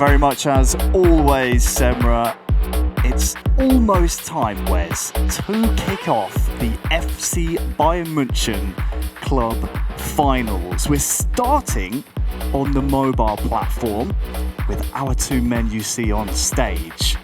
very much as always, Semra. It's almost time, Wes, to kick off the FC Bayern München club finals. We're starting on the mobile platform with our two men you see on stage.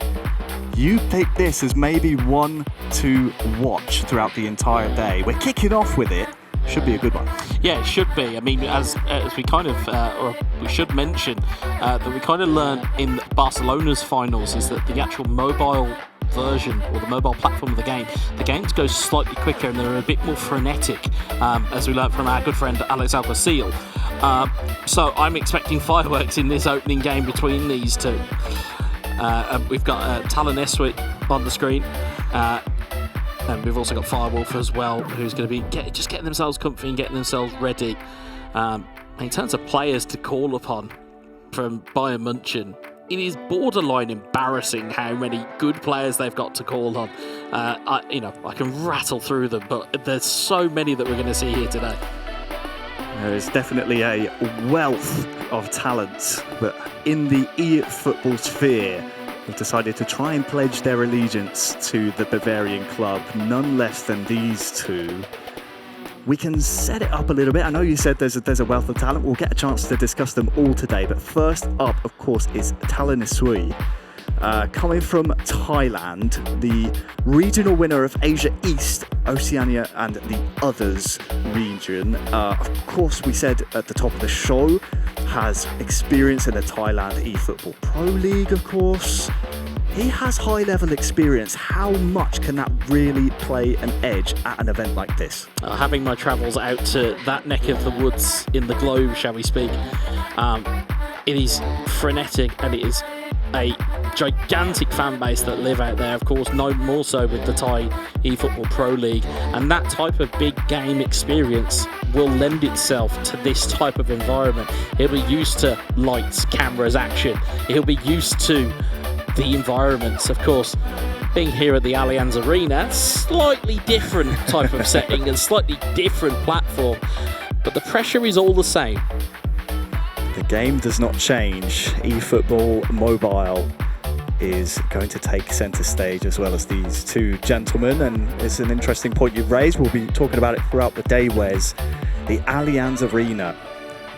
You picked this as maybe one to watch throughout the entire day. We're kicking off with it. Should be a good one. Yeah, it should be. I mean, as we kind of, or we should mention, that we kind of learned in Barcelona's finals is that the actual mobile version or the mobile platform of the games go slightly quicker and they're a bit more frenetic, as we learned from our good friend Alex Alguacil. So I'm expecting fireworks in this opening game between these two. We've got TALONESUI on the screen. And we've also got FIREWOLF as well, who's going to be just getting themselves comfy and getting themselves ready. In terms of players to call upon from Bayern München, it is borderline embarrassing how many good players they've got to call on. I can rattle through them, but there's so many that we're going to see here today. There is definitely a wealth of talent, but in the eFootball sphere, have decided to try and pledge their allegiance to the Bavarian club, none less than these two. We can set it up a little bit. I know you said there's a wealth of talent. We'll get a chance to discuss them all today. But first up, of course, is TALONESUI. Coming from Thailand, the regional winner of Asia East, Oceania and the Others region. Of course, we said at the top of the show, has experience in the Thailand eFootball Pro League, of course. He has high-level experience. How much can that really play an edge at an event like this? Having my travels out to that neck of the woods in the globe, shall we speak, it is frenetic and it is a gigantic fan base that live out there, of course, no more so with the Thai eFootball Pro League, and that type of big game experience will lend itself to this type of environment. He'll be used to lights, cameras, action. He'll be used to the environments, of course. Being here at the Allianz Arena, slightly different type of setting and slightly different platform, but the pressure is all the same. The game does not change. eFootball Mobile is going to take centre stage as well as these two gentlemen, and it's an interesting point you've raised. We'll be talking about it throughout the day, Wes. The Allianz Arena,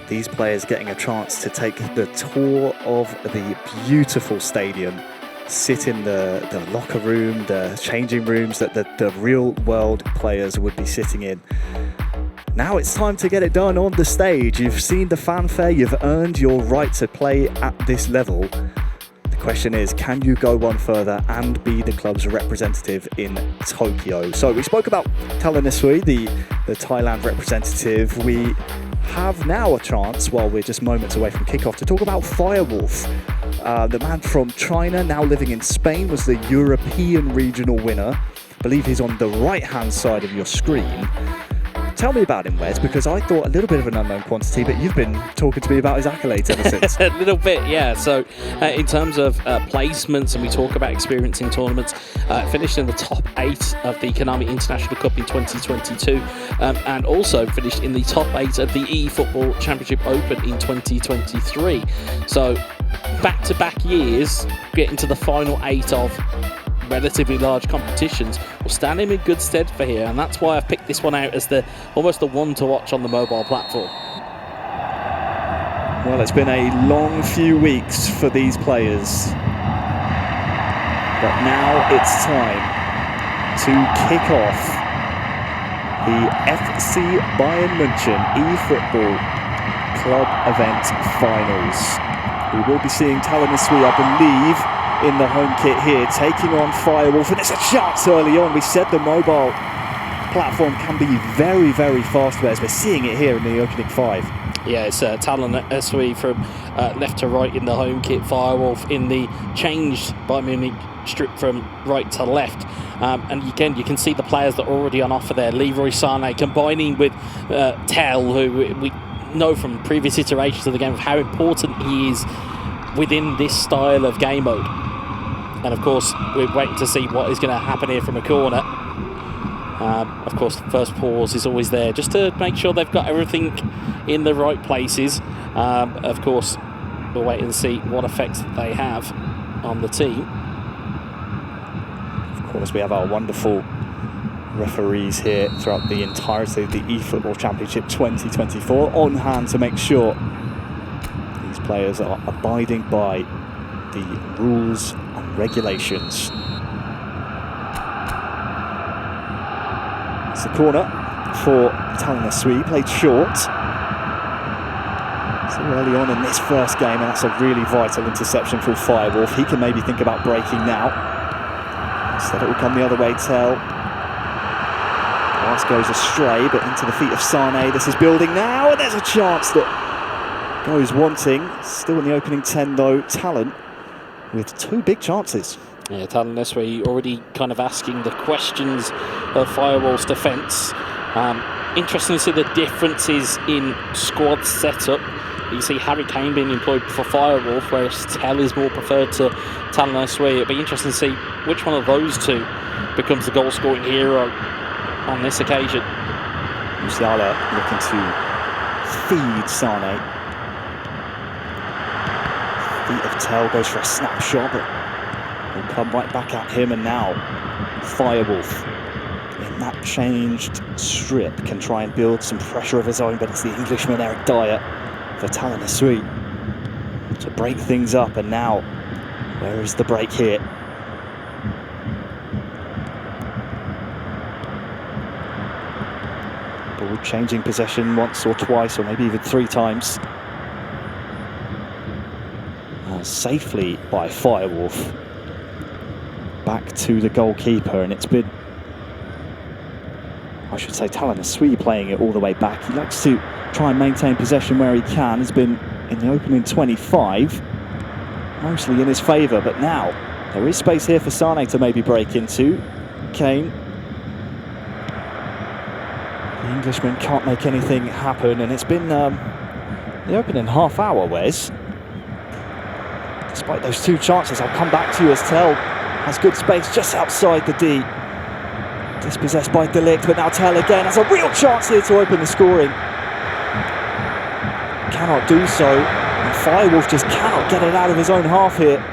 these players getting a chance to take the tour of the beautiful stadium, sit in the locker room, the changing rooms that the real world players would be sitting in. Now it's time to get it done on the stage. You've seen the fanfare, you've earned your right to play at this level. The question is, can you go one further and be the club's representative in Tokyo? So we spoke about TALONESUI, the Thailand representative. We have now a chance, while we're just moments away from kickoff, to talk about FIREWOLF. The man from China, now living in Spain, was the European regional winner. I believe he's on the right-hand side of your screen. Tell me about him, Wes, because I thought a little bit of an unknown quantity, but you've been talking to me about his accolades ever since. A little bit, yeah. So in terms of placements, and we talk about experience in tournaments, finished in the top 8 of the Konami International Cup in 2022, and also finished in the top 8 of the eFootball Championship Open in 2023. So back-to-back years, getting to the final 8 of relatively large competitions will stand him in good stead for here, and that's why I've picked this one out as almost the one to watch on the mobile platform. Well, it's been a long few weeks for these players, but now it's time to kick off the FC Bayern München eFootball Club Event Finals. We will be seeing TALONESUI, I believe, in the home kit here, taking on FIREWOLF, and it's a chance early on. We said the mobile platform can be very, very fast, whereas we're seeing it here in the opening 5. Yeah, it's TALONESUI from left to right in the home kit, FIREWOLF in the changed Bayern Munich strip from right to left. And again, you can see the players that are already on offer there. Leroy Sané combining with Tel, who we know from previous iterations of the game of how important he is within this style of game mode. And of course, we're waiting to see what is going to happen here from a corner. Of course, the first pause is always there just to make sure they've got everything in the right places. Of course, we'll wait and see what effects they have on the team. Of course, we have our wonderful referees here throughout the entirety of the eFootball Championship 2024 on hand to make sure these players are abiding by the rules and regulations. It's the corner for TALONESUI, played short. So early on in this first game, and that's a really vital interception for FIREWOLF. He can maybe think about breaking now. Instead it will come the other way, Tel. Pass goes astray, but into the feet of Sane. This is building now, and there's a chance that goes wanting. Still in the opening 10 though, Talon with 2 big chances. Yeah, TALONESUI already kind of asking the questions of FIREWOLF's defence. Interesting to see the differences in squad setup. You see Harry Kane being employed for FIREWOLF, whereas Tel is more preferred to TALONESUI. It'll be interesting to see which one of those two becomes the goal-scoring hero on this occasion. Oceania looking to feed Sane. Feet of Tel goes for a snapshot, but will come right back at him, and now FIREWOLF in that changed strip can try and build some pressure of his own, but it's the Englishman Eric Dyer for TALONESUI to break things up. And now, where is the break here? Ball changing possession once or twice, or maybe even 3 times. Safely by FIREWOLF. Back to the goalkeeper, and it's been, I should say, TALONESUI playing it all the way back. He likes to try and maintain possession where he can. Has been in the opening 25, mostly in his favour, but now there is space here for Sane to maybe break into. Kane, the Englishman, can't make anything happen, and it's been the opening half hour, Wes. Despite those 2 chances, I'll come back to you as Tel has good space just outside the D. Dispossessed by Delict, but now Tel again has a real chance here to open the scoring. Cannot do so, and FIREWOLF just cannot get it out of his own half here.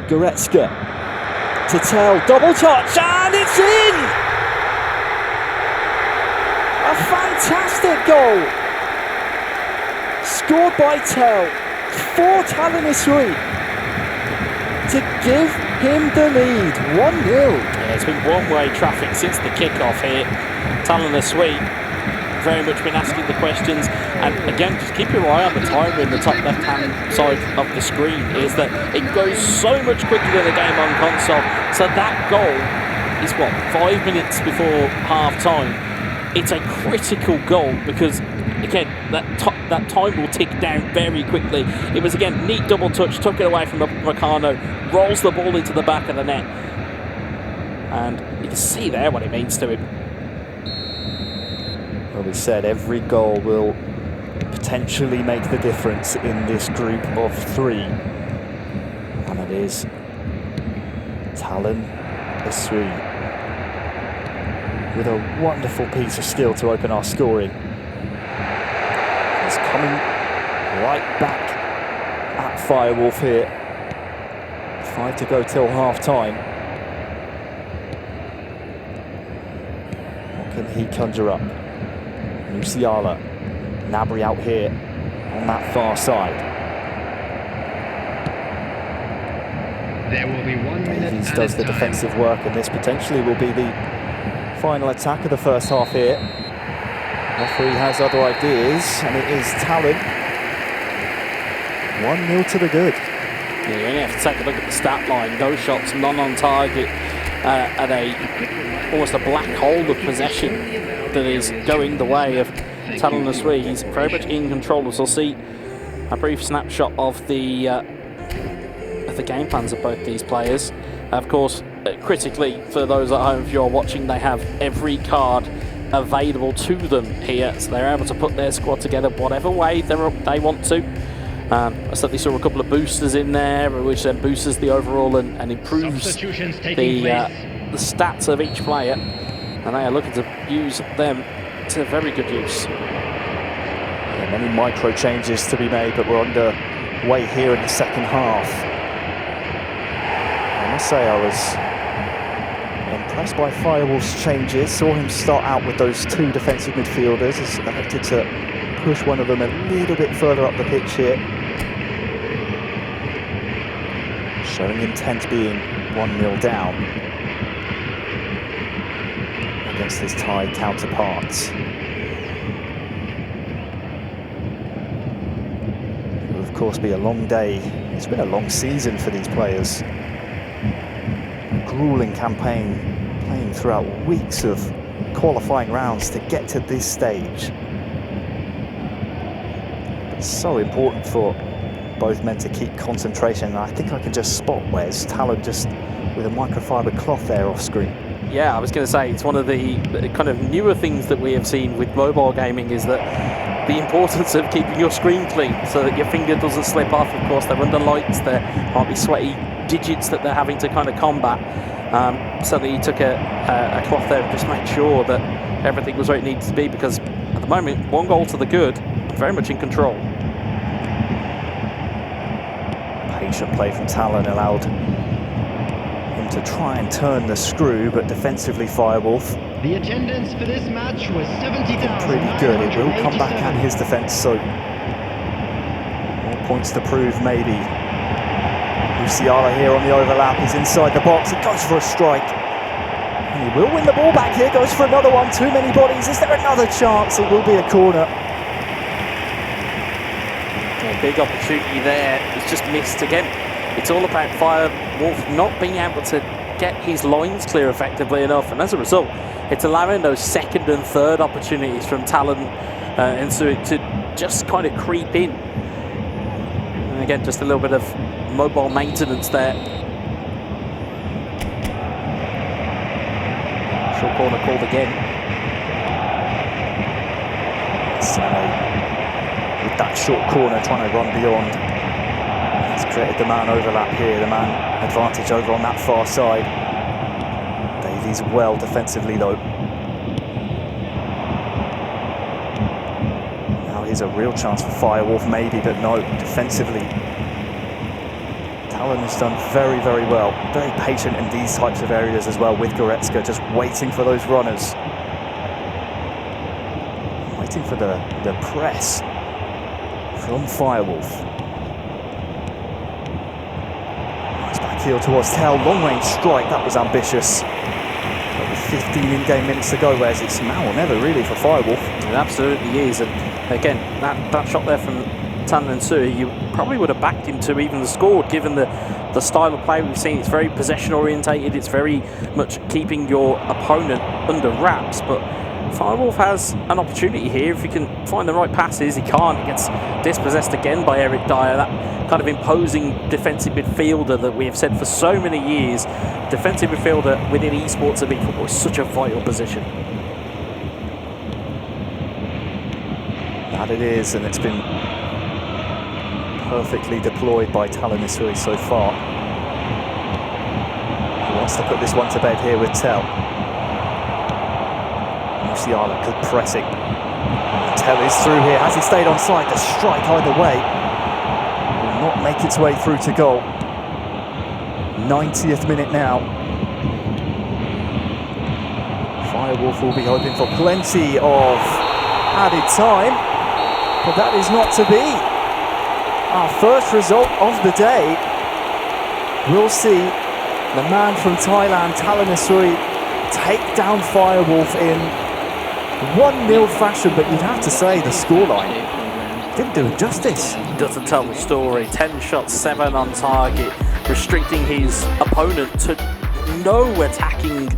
Goretzka to Tel, double touch, and it's in! A fantastic goal! Scored by Tel for TALONESUI to give him the lead, 1-0. Yeah, it's been one-way traffic since the kick-off here. TALONESUI very much been asking the questions, and again, just keep your eye on the timer in the top left-hand side of the screen, is that it goes so much quicker than the game on console. So that goal is, what, 5 minutes before half-time. It's a critical goal because, again, that time will tick down very quickly. It was, again, neat double touch, took it away from Meccano, rolls the ball into the back of the net. And you can see there what it means to him. Well, we said every goal will potentially make the difference in this group of 3. And it is TALONESUI with a wonderful piece of skill to open our scoring. It's coming right back at FIREWOLF here. 5 to go till half-time. What can he conjure up? Musiala, Gnabry out here on that far side. There will be 1 minute. Davies does the defensive work, and this potentially will be the final attack of the first half here. Referee has other ideas, and it is Talon. 1-0 to the good. Yeah, you only have to take a look at the stat line. No shots, none on target, at almost a black hole of possession that is going the way of TALONESUI. He's very much in control. As we'll see a brief snapshot of the game plans of both these players. Of course, critically, for those at home, if you're watching, they have every card available to them here, so they're able to put their squad together whatever way they want to. I certainly saw a couple of boosters in there, which then boosts the overall and improves the stats of each player, and they are looking to use them to very good use. Many micro changes to be made, but we're underway here in the second half. I must say I was impressed by Firewolf's changes. Saw him start out with those two defensive midfielders. He's elected to push one of them a little bit further up the pitch here. Showing intent being 1-0 down against his Thai counterparts. It will of course be a long day. It's been a long season for these players. A grueling campaign, playing throughout weeks of qualifying rounds to get to this stage. It's so important for both men to keep concentration, and I think I can just spot where's Talon just with a microfiber cloth there off screen. Yeah, I was going to say, it's one of the kind of newer things that we have seen with mobile gaming is that the importance of keeping your screen clean so that your finger doesn't slip off. Of course, they're under lights, there might be sweaty digits that they're having to kind of combat. Certainly he took a cloth there and just made sure that everything was where it needed to be, because at the moment, 1 goal to the good, very much in control. Patient play from Talon allowed him to try and turn the screw, but defensively Firewolf The attendance for this match was 70,000. pretty good. It will come back at his defence, so more points to prove maybe. Oceania here on the overlap, he's inside the box, he goes for a strike. And he will win the ball back here, goes for another one, too many bodies. Is there another chance? It will be a corner. A big opportunity there, it's just missed again. It's all about Firewolf not being able to get his lines clear effectively enough, and as a result, it's allowing those second and third opportunities from TALONESUI to just kind of creep in. And again, just a little bit of mobile maintenance there. Short corner called again. So, with that short corner, trying to run beyond. He's created the man overlap here, the man advantage over on that far side. Davies well defensively though. Now here's a real chance for Firewolf maybe, but no, defensively. Talon has done very, very well. Very patient in these types of areas as well with Goretzka, just waiting for those runners. Waiting for the press from Firewolf. Nice back heel towards Tel, long range strike, that was ambitious. But with 15 in-game minutes to go, whereas it's now or never really for Firewolf. It absolutely is, and again, that shot there from TALONESUI, you probably would have backed him to even scored, given the style of play we've seen. It's very possession orientated, it's very much keeping your opponent under wraps, but Firewolf has an opportunity here if he can find the right passes. He can't, he gets dispossessed again by Eric Dyer, that kind of imposing defensive midfielder that we have said for so many years. Defensive midfielder within esports and eFootball is such a vital position. That it is, and it's been perfectly deployed by TALONESUI so far. He wants to put this one to bed here with Tel. Oceania, good pressing. Tel is through here. Has he stayed on side? The strike either way will not make its way through to goal. 90th minute now. Firewolf will be hoping for plenty of added time, but that is not to be. Our first result of the day. We'll see the man from Thailand, TALONESUI, take down Firewolf in 1-0 fashion, but you'd have to say the scoreline didn't do him justice. Doesn't tell the story. 10 shots, 7 on target, restricting his opponent to no attacking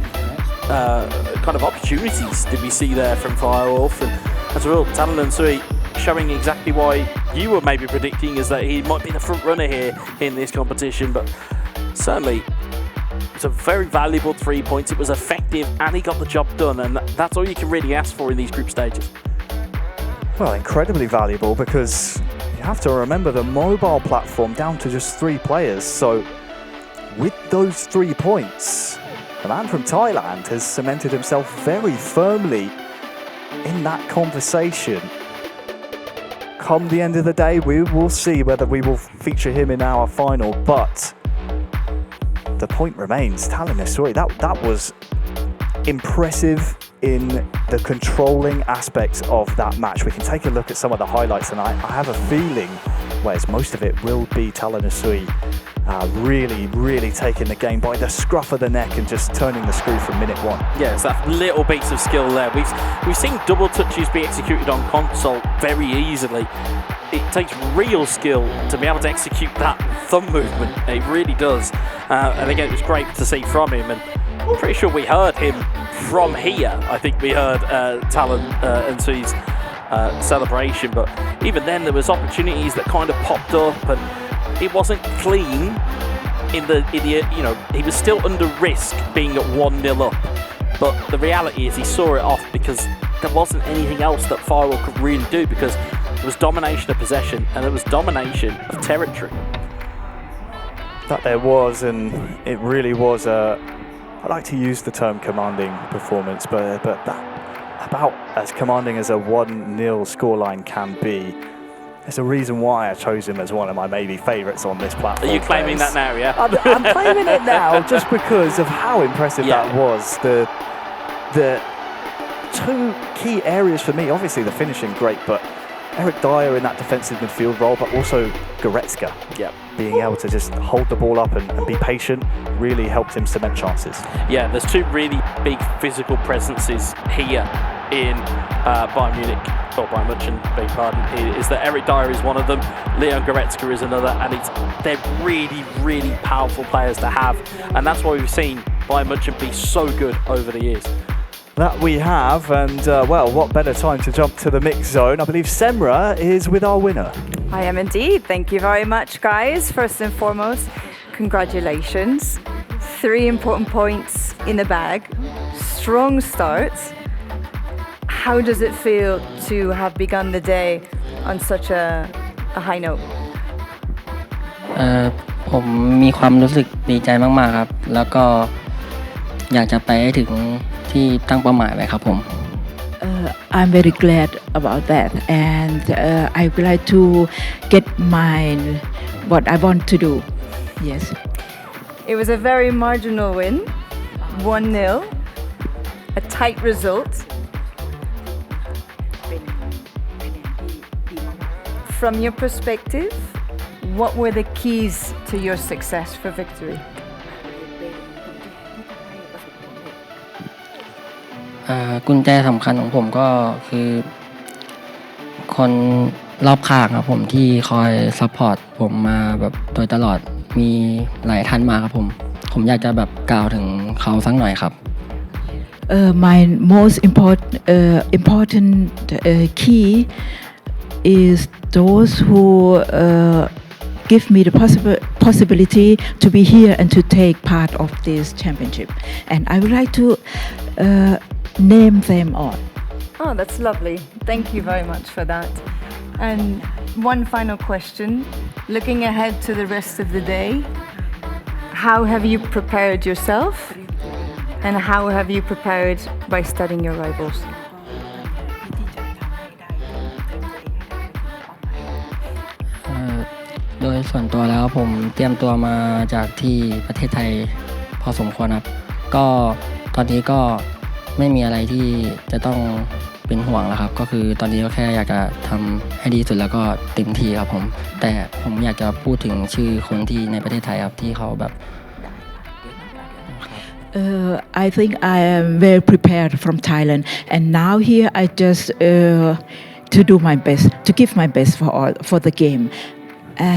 kind of opportunities did we see there from Firewolf. And as a result, TALONESUI showing exactly why you were maybe predicting is that he might be the front runner here in this competition, but certainly it's a very valuable 3 points. It was effective and he got the job done, and that's all you can really ask for in these group stages. Well, incredibly valuable, because you have to remember the mobile platform down to just 3 players. So with those 3 points, the man from Thailand has cemented himself very firmly in that conversation. come the end of the day, we will see whether we will feature him in our final. But the point remains, TALONESUI, that was impressive in the controlling aspects of that match. We can take a look at some of the highlights, and I have a feeling, whereas most of it will be TALONESUI really taking the game by the scruff of the neck and just turning the screw from minute one. Yeah, it's that little bits of skill there. We've seen double touches be executed on console very easily. It takes real skill to be able to execute that thumb movement. It really does. And again, it was great to see from him. And I'm pretty sure we heard him from here. I think we heard TALONESUI's celebration. But even then, there was opportunities that kind of popped up, and it wasn't clean. He was still under risk being at 1-0 up. But the reality is he saw it off because there wasn't anything else that Firewolf could really do, because there was domination of possession and there was domination of territory. That there was, and it really was I like to use the term commanding performance, but that about as commanding as a 1-0 scoreline can be. There's a reason why I chose him as one of my maybe favourites on this platform. Are you claiming that now, yeah? I'm claiming it now just because of how impressive that was. The two key areas for me, obviously the finishing great, but Eric Dyer in that defensive midfield role, but also Goretzka being able to just hold the ball up and be patient really helped him cement chances. Yeah, there's two really big physical presences here in Bayern Munich, or Bayern München, beg your pardon, is that Eric Dyer is one of them, Leon Goretzka is another, and they're really powerful players to have, and that's why we've seen Bayern München be so good over the years. That we have, and well, what better time to jump to the mix zone? I believe Semra is with our winner. I am indeed. Thank you very much, guys. First and foremost, congratulations. 3 important points in the bag. Strong start. How does it feel to have begun the day on such a high note? ผมมีความรู้สึกดีใจมากๆครับแล้วก็อยากจะไปให้ถึงที่ตั้งเป้าหมายไว้ครับผม I'm very glad about that, and I would like to get what I want to do. Yes. It was a very marginal win, 1-0, a tight result. From your perspective, what were the keys to your success for victory? กุญแจสำคัญของผมก็คือคนรอบข้างครับผมที่คอยซัพพอร์ตผมมาแบบโดยตลอดมีหลายท่านมาครับผมอยากจะแบบกล่าวถึงเขาสักหน่อยครับ My most important key is those who give me the possibility to be here and to take part of this championship, and I would like to name them all. Oh, that's lovely. Thank you very much for that. And one final question. Looking ahead to the rest of the day, how have you prepared yourself? And how have you prepared by studying your rivals? โดยส่วนตัวแล้วผมเตรียมตัวมาจากที่ประเทศไทยพอสมควรครับก็ตอนนี้ก็ไม่มีอะไรที่จะต้องเป็นห่วงแล้วครับก็คือตอนนี้ก็แค่อยากจะทำให้ดีสุดแล้วก็เต็มที่ครับผมแต่ผมอยากจะพูดถึงชื่อคนที่ในประเทศไทยครับที่เขาแบบ I think I am very prepared from Thailand, and now here I just to do my best, to give my best for the game.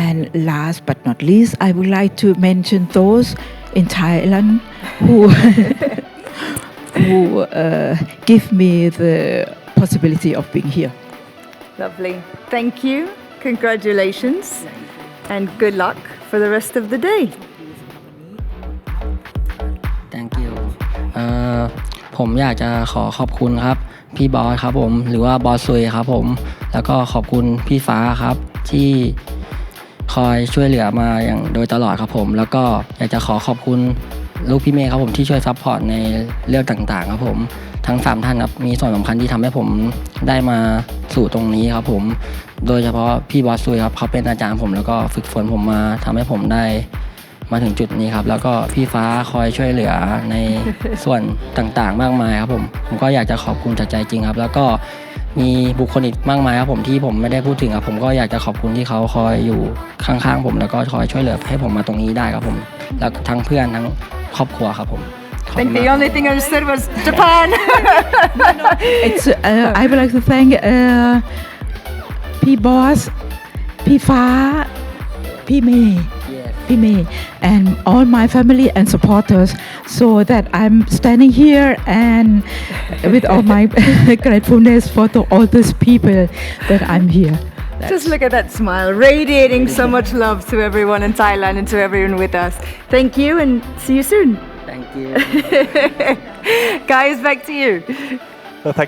And last but not least, I would like to mention those in Thailand who give me the possibility of being here. Lovely. Thank you. Congratulations. And good luck for the rest of the day. Thank you. ผมอยากจะขอบคุณครับพี่บอสครับผมหรือว่าบอสซุยครับผมแล้วก็ขอบคุณพี่ฟ้าครับที่คอยช่วยเหลือมาอย่างโดยตลอดครับผมแล้วก็อยากจะขอบคุณ ลูกพี่เมย์ครับผมที่ช่วยซัพพอร์ตในเรื่องต่างๆครับผมทั้ง3ท่านครับมีส่วนสำคัญที่ทำให้ผมได้มาสู่ตรงนี้ครับผมโดยเฉพาะพี่บอสซุยครับเขาเป็นอาจารย์ผมแล้วก็ฝึกฝนผมมาทำให้ผมได้มาถึงจุดนี้ครับแล้วก็พี่ฟ้าคอยช่วยเหลือในส่วนต่างๆมากมายครับผมก็อยากจะขอบคุณจากใจจริงครับแล้วก็มีบุคคลอีกมากมายครับผมที่ผมไม่ได้พูดถึงครับผมก็อยากจะขอบคุณที่เขาคอยอยู่ข้างๆผมแล้วก็คอยช่วยเหลือให้ผมมาตรงนี้ได้ครับผมแล้วทั้งเพื่อนทั้งครอบครัวครับผม I think the only thing I said was Japan. It's I would like to thank P Boss, P Fa, P May, P May, and all my family and supporters, so that I'm standing here and with all my gratefulness for all these people that I'm here. Just look at that smile, radiating so much love to everyone in Thailand and to everyone with us. Thank you and see you soon. Thank you. Guys, back to you. Well, thank